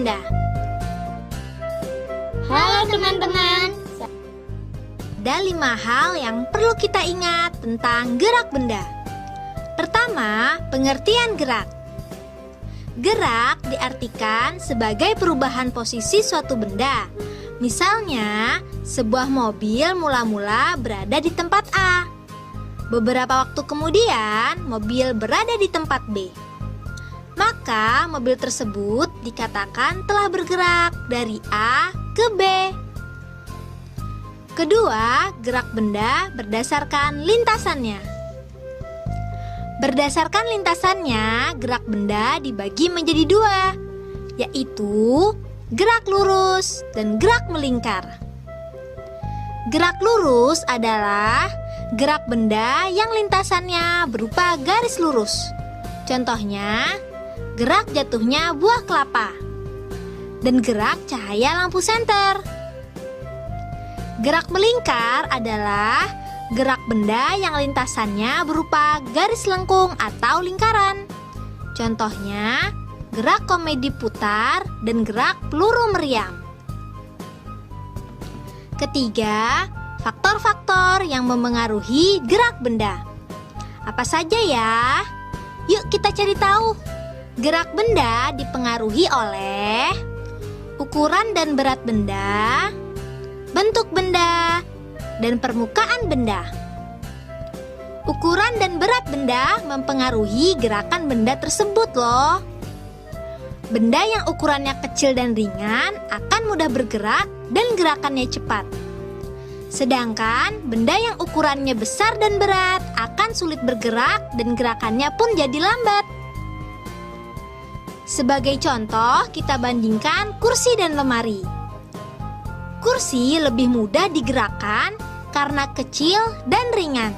benda. Halo teman-teman. Ada 5 hal yang perlu kita ingat tentang gerak benda. Pertama, pengertian gerak. Gerak diartikan sebagai perubahan posisi suatu benda. Misalnya, sebuah mobil mula-mula berada di tempat A. Beberapa waktu kemudian, mobil berada di tempat B. Maka, mobil tersebut dikatakan telah bergerak dari A ke B. Kedua, gerak benda berdasarkan lintasannya. Berdasarkan lintasannya, gerak benda dibagi menjadi 2, yaitu gerak lurus dan gerak melingkar. Gerak lurus adalah gerak benda yang lintasannya berupa garis lurus. Contohnya, gerak jatuhnya buah kelapa dan gerak cahaya lampu senter. Gerak melingkar adalah gerak benda yang lintasannya berupa garis lengkung atau lingkaran. Contohnya, gerak komedi putar dan gerak peluru meriam. Ketiga, faktor-faktor yang memengaruhi gerak benda. Apa saja ya? Yuk kita cari tahu. Gerak benda dipengaruhi oleh ukuran dan berat benda, bentuk benda, dan permukaan benda. Ukuran dan berat benda mempengaruhi gerakan benda tersebut loh. Benda yang ukurannya kecil dan ringan akan mudah bergerak dan gerakannya cepat. Sedangkan benda yang ukurannya besar dan berat akan sulit bergerak dan gerakannya pun jadi lambat. Sebagai contoh, kita bandingkan kursi dan lemari. Kursi lebih mudah digerakkan karena kecil dan ringan.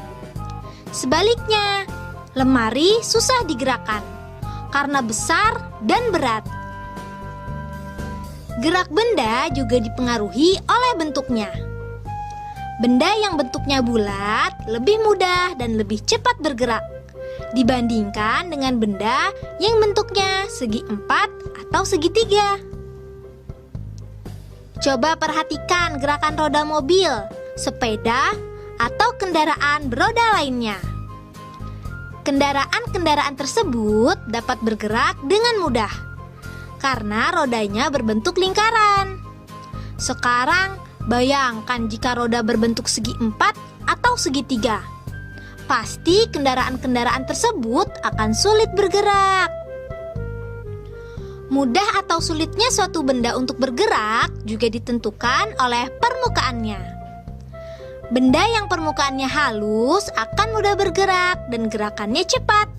Sebaliknya, lemari susah digerakkan karena besar dan berat. Gerak benda juga dipengaruhi oleh bentuknya. Benda yang bentuknya bulat lebih mudah dan lebih cepat bergerak dibandingkan dengan benda yang bentuknya segi 4 atau segitiga. Coba perhatikan gerakan roda mobil, sepeda, atau kendaraan beroda lainnya. Kendaraan-kendaraan tersebut dapat bergerak dengan mudah karena rodanya berbentuk lingkaran. Sekarang, bayangkan jika roda berbentuk segi 4 atau segitiga. Pasti kendaraan-kendaraan tersebut akan sulit bergerak. Mudah atau sulitnya suatu benda untuk bergerak juga ditentukan oleh permukaannya. Benda yang permukaannya halus akan mudah bergerak dan gerakannya cepat.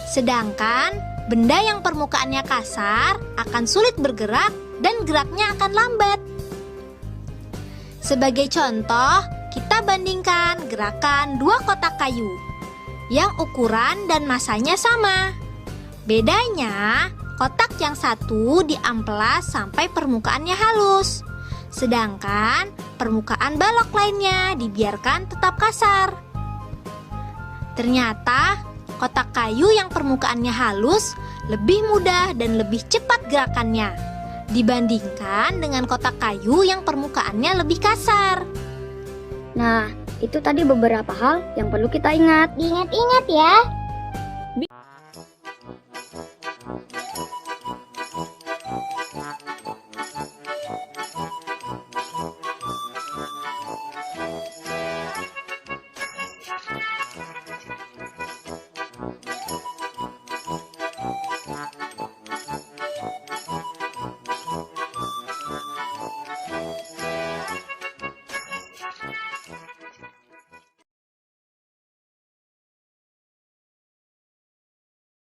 Sedangkan benda yang permukaannya kasar akan sulit bergerak dan geraknya akan lambat. Sebagai contoh, kita bandingkan gerakan 2 kotak kayu yang ukuran dan masanya sama. Bedanya, kotak yang satu diamplas sampai permukaannya halus, sedangkan permukaan balok lainnya dibiarkan tetap kasar. Ternyata, kotak kayu yang permukaannya halus lebih mudah dan lebih cepat gerakannya dibandingkan dengan kotak kayu yang permukaannya lebih kasar. Nah, itu tadi beberapa hal yang perlu kita ingat. Diingat-ingat ya.